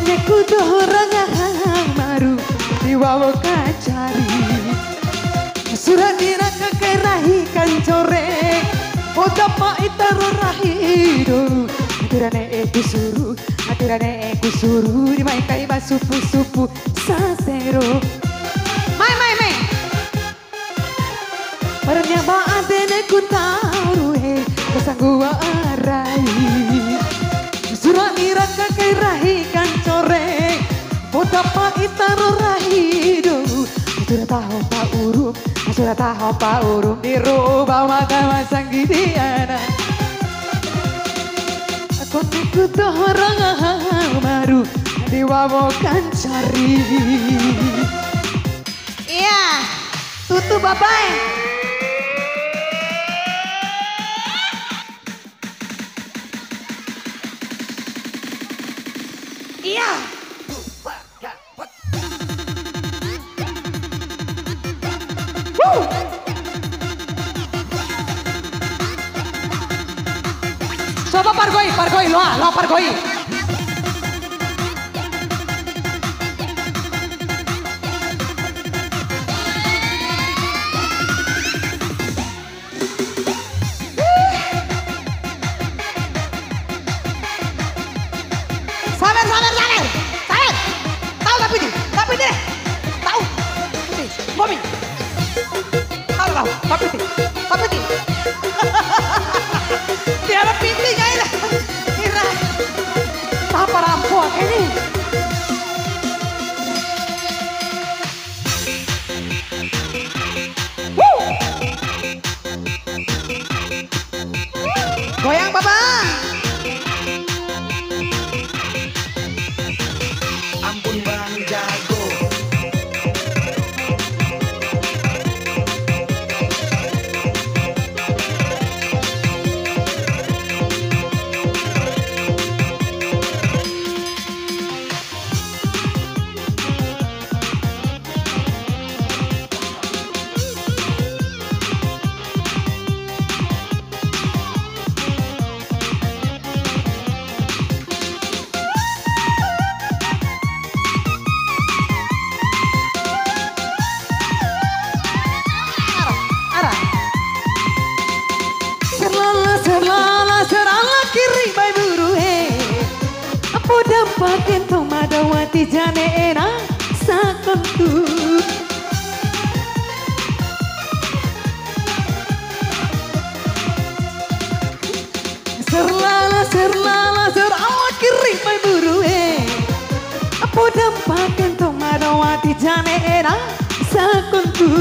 Koneku dorong baru diwawo kacari surat diraka kerahi kancore oda paitaro rahido atirane eku suru di mai kai basupu sasero mai Parnya baadene ku tahu he kesangguwa arai surat diraka kerahi kancore oda paitaro rahido sudah tahu pak urung dirubah mata masang gidiana aku ikut orang baru diwawokan cari iya tutup bapak iya Coba pargoi, lo pargoi. Sabar. Tahu tapi deh. Tahu. Bomi. Tahu, tapi deh. Tiada pinting aja kira apa rampok ini goyang bapak ampun bang jago serala kiri bai buru he apa dampakin tomadawati jane era sakontu serala kiri bai buru he apa dampakin tomadawati jane era sakontu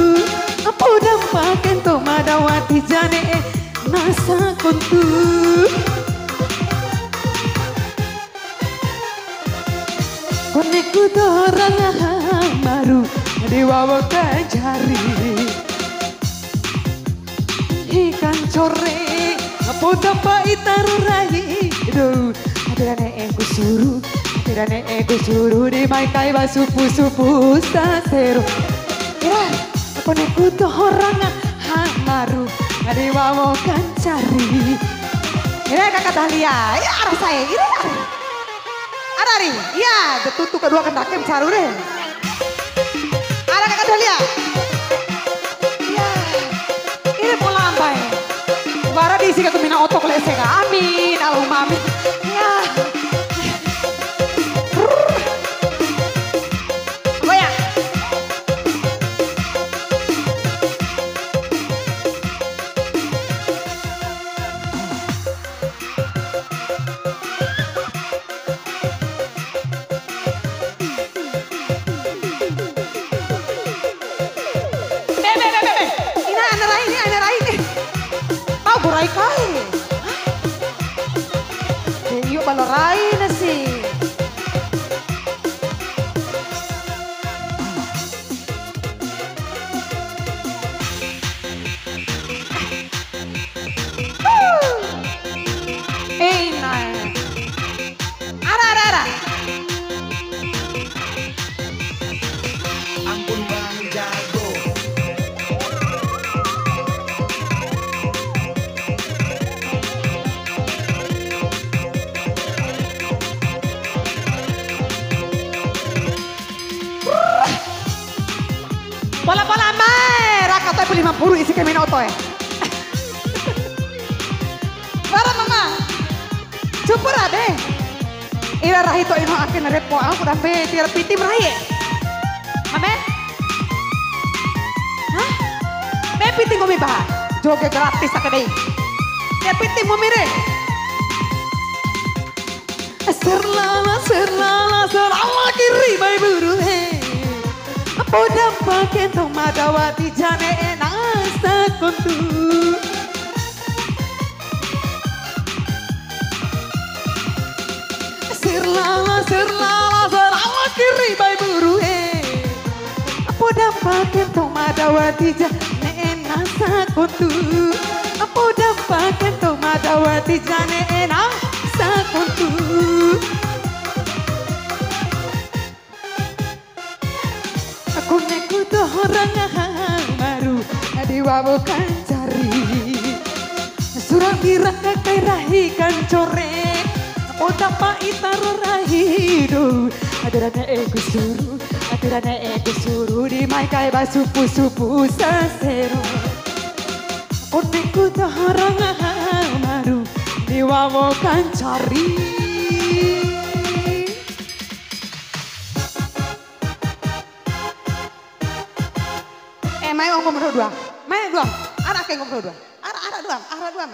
apa dampakin tomadawati jane nasa kontu koneku dorang baru diwawa kajari ikan core apa tanpa itaru rai do atirane eku suru di mai kai basupu sasero ya koneku dorang baru diwawo kan cari ini kakak Dahlia ya arah saya ini ada nih ya tutup kedua kendakem saru deh ada kakak Dahlia ya ini pola ambai bara diisi ke mina otok lesega amin Allahumma amin ya goyang Burai kai, yuk balorai nasi. Ada. ampun bang jago beli 50 isi kemina oto ya. Barang mama. Cukur ade. Ira rahito ino akin repo aku dampe tiar piti meraye. Mame? Hah? Me piti ngomi bah. Joge gratis akadai. Tiar piti mo mire. Serlala kiri bay buru he. Podam pakai tomadawati jane enasa kontu. Serlala kiri bay buru he. Podam pakai tomadawati jane enasa kontu. Podam pakai tomadawati jane enasa kontu. Aku tuh orang baru diwawo kan cari surah birang kakai rahi kan core otak paitaro rahi do adirane ego suruh di mai kai basupu sasero aku tuh orang baru diwawo kan cari. Main ngomong berdua, main dua, arah kayak ngomong berdua, arah dua.